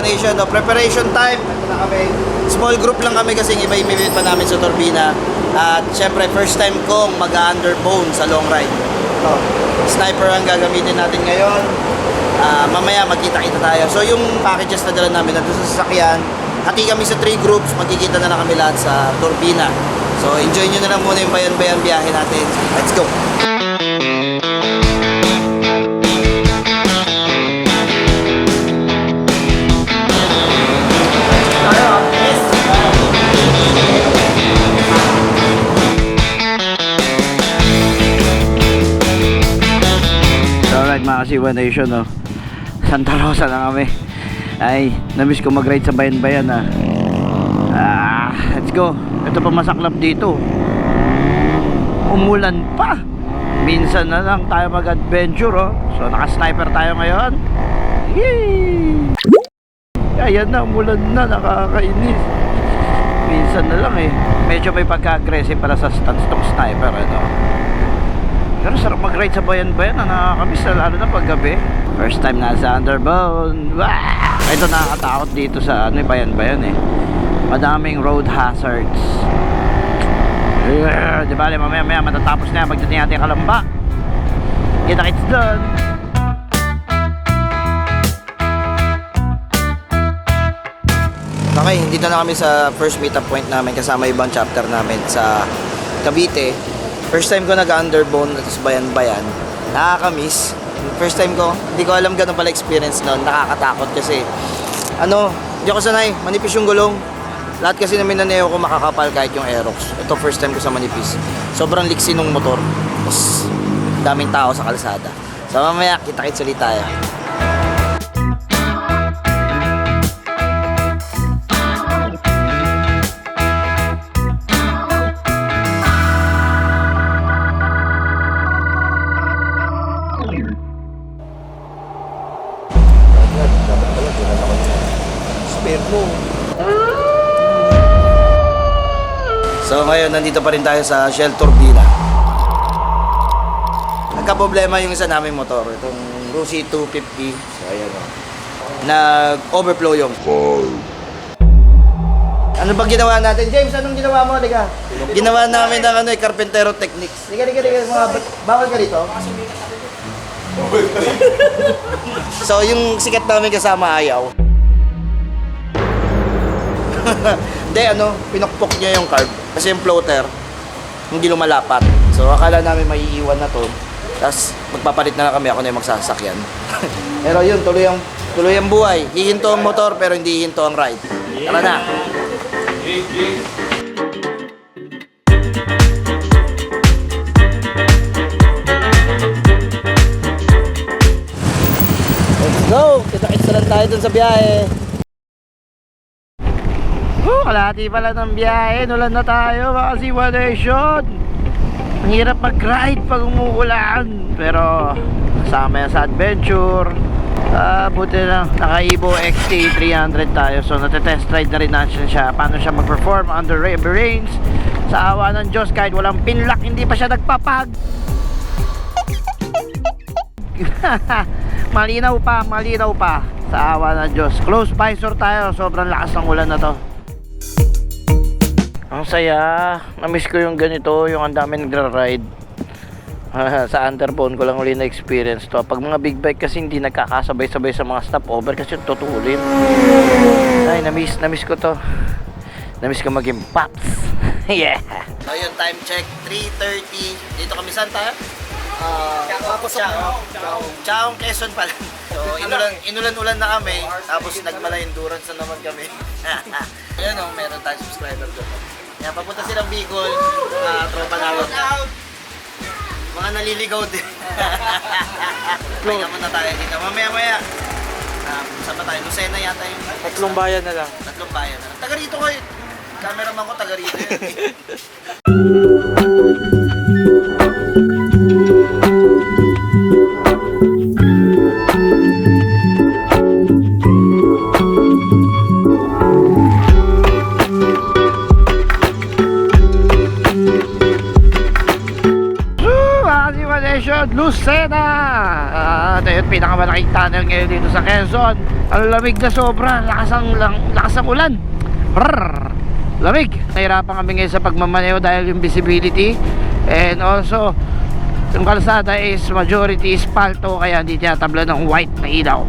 Nation, no? Preparation time. Ito na kami. Small group lang kami kasi iba imimit pa namin sa Turbina. At syempre, first time kong mag-underbone sa long ride. Ito, sniper ang gagamitin natin ngayon. Mamaya magkita-kita tayo. So yung packages na dala namin nandun sa sasakyan, hati kami sa 3 groups, magkikita na lang kami lahat sa Turbina. So enjoy nyo na lang muna yung bayan-bayan biyahe natin. Let's go! Mga Kasiwa Nation, no? Santa Rosa na kami. Ay, namiss ko mag-ride sa bayan-bayan, let's go. Ito pa masaklap dito. Umulan pa. Minsan na lang tayo mag-adventure, oh. So naka-sniper tayo ngayon. Yay! Ayan na, umulan na, nakakainis. Minsan na lang medyo may pagka-aggressive para sa stance-stop sniper, ano. Pero sarap mag-ride sa bayan-bayan na nakakamiss, lalo na paggabi. First time na sa underbone. Wah! Ito nakakatakot dito sa bayan-bayan madaming road hazards. Di ba, mamaya matatapos na pagdating natin Kalamba. Kita-kits doon. Okay, dito na kami sa first meetup point namin kasama ibang chapter namin sa Cavite. First time ko nag-underbone sa bayan-bayan. Nakakamiss. First time ko, hindi ko alam ganun pala experience noon. Nakakatakot kasi hindi ako sanay. Manipis yung gulong. Lahat kasi namin naneo ko makakapal kahit yung Aerox. Ito first time ko sa manipis. Sobrang liksi nung motor. Tapos daming tao sa kalsada. So mamaya kita-kits ulit tayo. So ngayon nandito pa rin tayo sa Shell Turbina. Nagka-problema yung isa naming motor, itong Rusi 250. So ayan nag-overflow yung Ano ba ginawa natin? James, anong ginawa mo? Liga. Ginawa namin ng carpentero techniques. Liga. Bawal ka dito? So yung sikat namin kasama ayaw. Hindi, pinokpok niya yung carb. Kasi yung floater, hindi lumalapat. So, akala namin maiiwan na to. Tapos, magpapalit na lang kami, ako na yung magsasakyan. Pero yun, tuloy ang buhay. Hihinto ang motor, pero hindi hihinto ang ride. Tara na! Let's go! Kita-kits na lang tayo dun sa biyahe. Kalahati pala ng biyahe, nulan na tayo mga Kasiwa Nation. Ang hirap mag-ride pag umuulan, pero kasama yan sa adventure. Buti lang, naka-Evo XT 300 tayo. So natetest ride na rin natin siya, paano siya mag-perform under heavy rains. Sa awa ng Diyos, kahit walang pinlock, hindi pa siya nagpapag. Malinaw pa sa awa ng Diyos. Close visor tayo, sobrang lakas ng ulan na to. Ang saya, na-miss ko yung ganito, yung ang dami nagra-ride. Sa underbone ko lang uli na experience to. Pag mga big bike kasi hindi nagkakasabay-sabay sa mga stopover kasi tutulin. Ay, na-miss ko to. Na-miss ko maging pops. Yeah. So yun, time check, 3:30. Dito kami saan tayo? Chaong, Quezon pala. So inulan-ulan na kami. Tapos nagmala endurance na naman kami. Ayan meron tayong subscriber doon. Yan, papunta silang Bicol, tropa namin. Mga naliligaw din. Kaya muna tayo dito. Mamaya. Saan ba tayo? Lucena yata yung... Tatlong bayan na lang. Taga rito kayo. Cameraman ko, taga rito yun. Lucena. Ito yung pinakamalaking tunnel ngayon dito sa Quezon. Ang lamig na sobra, lakas ang ulan. Brrr, lamig. Nahirapan kami ngayon sa pagmamaneho dahil yung visibility, and also yung kalsada is majority espalto, kaya hindi tinatabla ng white na ilaw.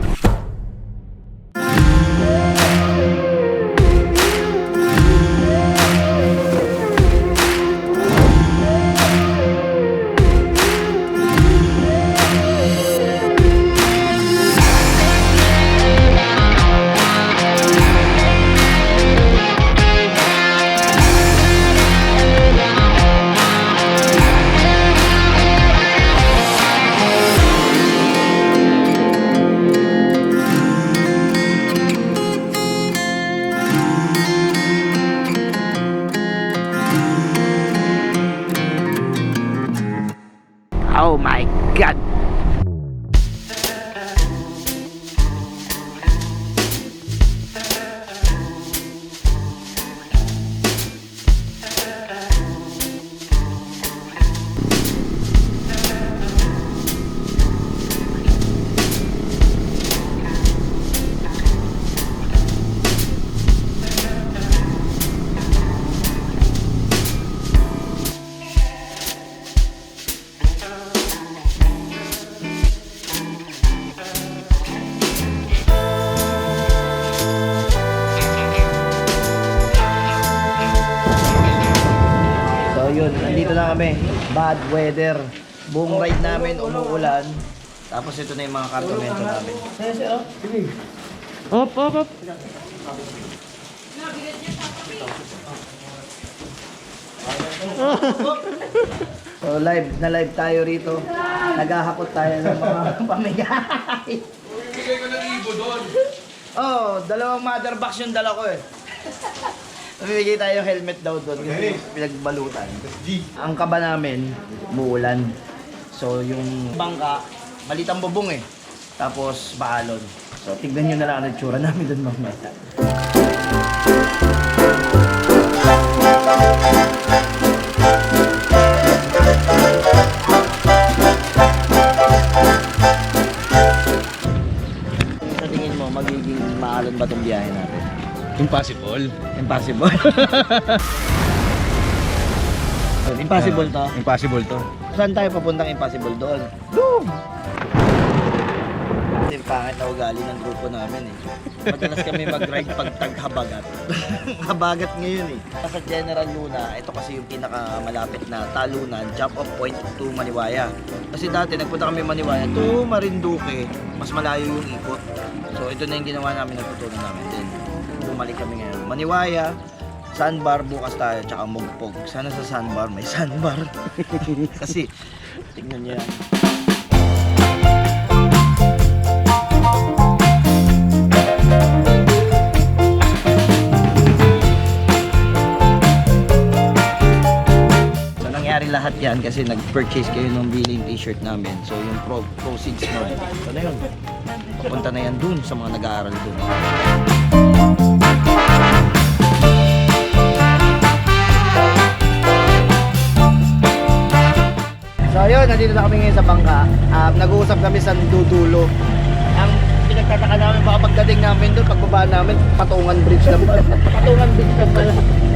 Oh my God! Yun, nandito na kami. Bad weather. Buong ride namin umuulan. Tapos ito na yung mga kartomento namin. Hop, hop, hop. So live tayo rito. Naghahakot tayo ng mga pamigay. Bigay ko ng ibo doon. Oh, dalawang mother box yung dala ko eh. Namimigay tayo helmet daw doon kasi pinagbalutan. Ang kaba namin, umuulan. So yung bangka, maliit ang bubong eh. Tapos baalon. So tignan nyo na lang ang itsura namin doon mamaya. Sa tingin mo, magiging maalon ba itong biyahe natin? Impossible. Impossible. Impossible to. Impossible to. Saan tayo papuntang impossible doon? Doon! Yung pangit na ugali ng grupo namin eh. Madalas kami mag-ride pag taghabagat. Habagat ngayon eh. Sa General Luna, ito kasi yung pinakamalapit na talunan, jump off point to Maniwaya. Kasi dati nagpunta kami Maniwaya to Marinduque, mas malayo yung ikot. So ito na yung ginawa namin, natutunan namin din. Bumalik kami ngayon. Maniwaya, Sandbar, bukas tayo, tsaka Mugpog. Sana sa Sandbar may Sandbar. Kasi, tignan niyo yan. So, nangyari lahat yan kasi nag-purchase kayo ng billing t-shirt namin. So, yung proceeds mo, ito na yun. Papunta na yan dun sa mga nag-aaral dun. So ayun, nandito na kami ngayon sa bangka. Nag-uusap kami sa dudulo. Ang pinagtataka namin, baka pagdating namin doon, pagbaba namin, Patungan Bridge lang pala. Patungan Bridge lang pala.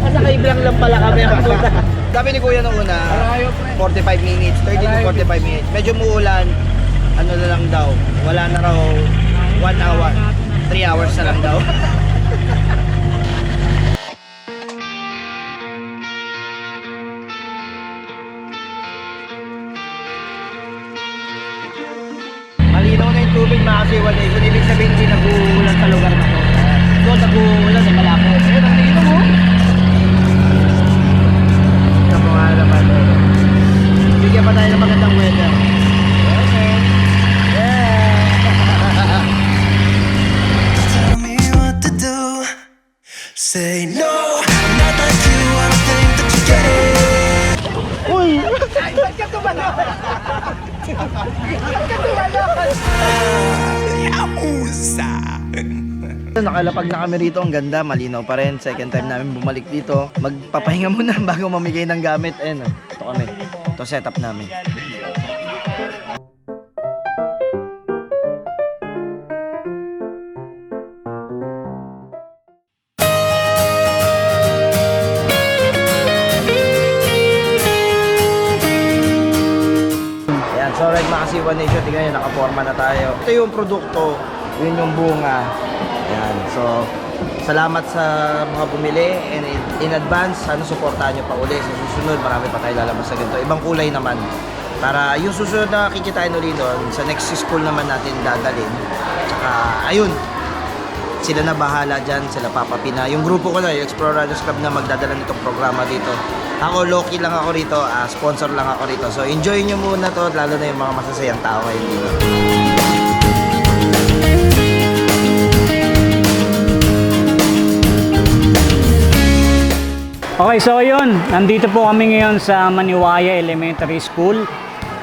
Nasa kaiblang lang pala kami. Sabi ni Kuya nung una, 45 minutes, 30 to 45 minutes. Medyo muulan, ano na lang daw, wala na raw 1 hour, 3 hours na lang daw. Malinaw na yung tubig, mga kasiwalay. So, ibig sabihin hindi nag-uulan sa lugar na to. Doon nag-uulan eh, malaki. Ayun, ang tingin mo. Ito mo nga naman. Bigyan pa tayo ng magandang weather. Okay. Yeah. Tell me what to do. Say no, not like you. I don't think that you get it. Uy! Nakalapag na kami rito, ang ganda, malinaw pa rin. Second time namin bumalik dito. Magpapahinga muna bago mamigay ng gamit. Ayun, ito kami. Ito setup namin. So right mga Kasiwa Nation, tingnan nyo, nakaporma na tayo. Ito yung produkto, yun yung bunga. Ayan, so salamat sa mga bumili and in advance, sana suportahan nyo pa uli. Sa susunod, marami pa tayo lalabas sa ganito. Ibang kulay naman. Para yung susunod na kikitain ulit doon, sa next school naman natin dadalhin. Tsaka, ayun, sila na bahala dyan, sila Papa Pina. Yung grupo ko na, yung Explore Riders Club na magdadala nitong programa dito. Ako, low-key lang ako rito, sponsor lang ako rito. So, enjoy nyo muna to, lalo na yung mga masasayang tao ngayon dito. Okay, so yun, nandito po kami ngayon sa Maniwaya Elementary School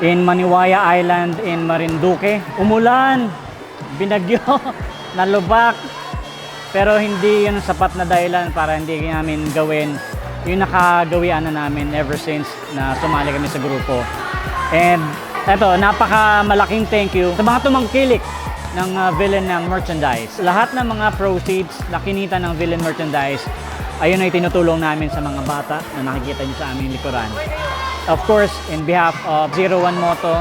in Maniwaya Island in Marinduque. Umulan, binagyo, nalubak, pero hindi yun ang sapat na dahilan para hindi namin gawin yung nakagawian na namin ever since na sumali kami sa grupo. And eto, napaka-malaking thank you sa mga tumangkilik ng Villain merchandise. Lahat ng mga proceeds na kinita ng Villain merchandise, ayun ay tinutulong namin sa mga bata na nakikita nyo sa aming likuran. Of course, in behalf of 01 Moto,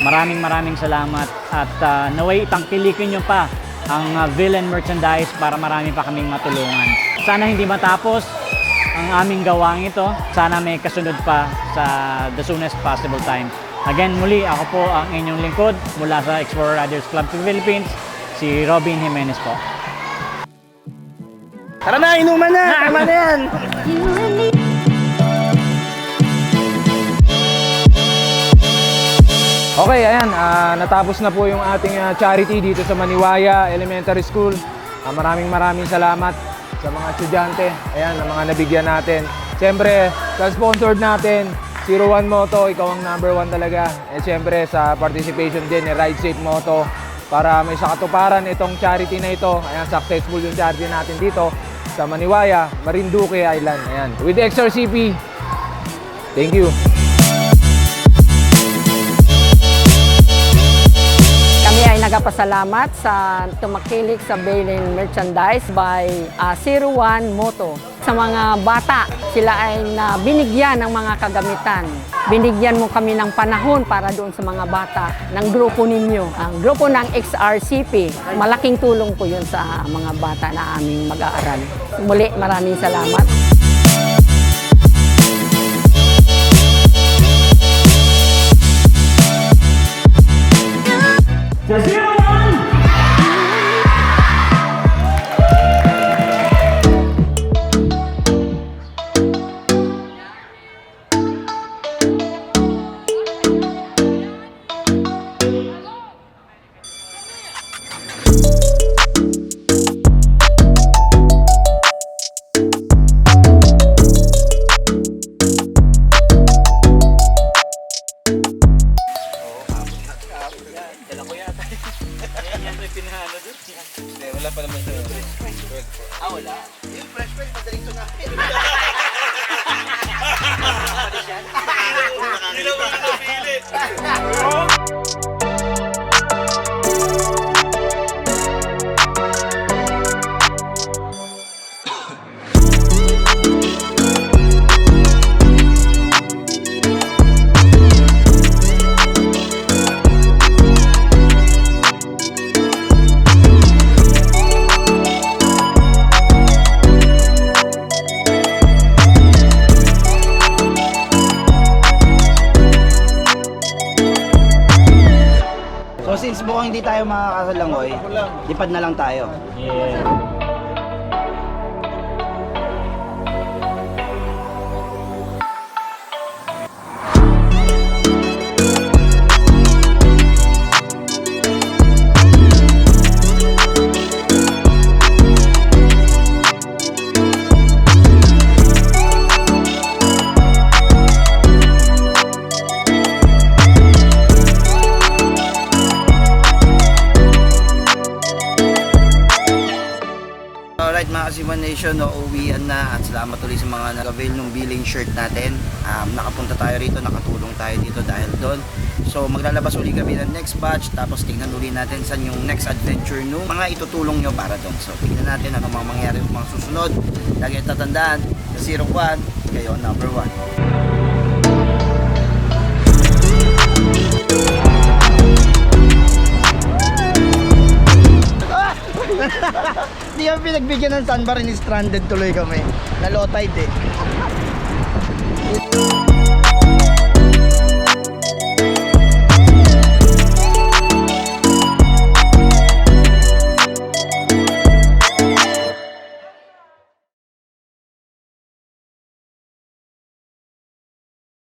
maraming salamat at naway tangkilikin nyo pa ang Villain merchandise para marami pa kaming matulungan. Sana hindi matapos ang aming gawang ito. Sana may kasunod pa sa the soonest possible time. Again, muli, ako po ang inyong lingkod mula sa Explore Riders Club of the Philippines, si Robin Jimenez po. Tara na, inuman na! Tama na yan! Okay, ayan, natapos na po yung ating charity dito sa Maniwaya Elementary School. Maraming salamat sa mga estudyante, ayan, ang mga nabigyan natin. Siyempre, sa sponsored natin, 01 Moto, ikaw ang #1 talaga. At siyempre, sa participation din ni Ride Safe Moto para may sakatuparan itong charity na ito. Ayan, successful yung charity natin dito sa Maniwaya, Marinduque Island. Ayan, with XRCP. Thank you. Kami ay nagpasalamat sa tumakilik sa Villain merchandise by 01 Moto. Sa mga bata, sila ay binigyan ng mga kagamitan. Binigyan mo kami ng panahon para doon sa mga bata ng grupo ninyo. Ang grupo ng XRCP, malaking tulong po yun sa mga bata na aming mag-aaral. Muli, maraming salamat. Wala pa naman siya. Wala. Yung fresh fresh, madaling to namin. Hindi na mga napili. So since mukhang hindi tayo makakasalangoy, lipad na lang tayo. Alright mga Kasiwa Nation, uuwian na at salamat ulit sa mga nag-avail ng billing shirt natin. Nakapunta tayo rito, nakatulong tayo dito dahil doon. So maglalabas uli kami ng next batch, tapos tingnan uli natin saan yung next adventure nung mga itutulong nyo para doon. So tingnan natin ano mga mangyari ng mga susunod. Lagi tatandaan, sa 01, kayo #1. pinagbigyan ng sandbar, stranded tuloy kami. Na low tide eh.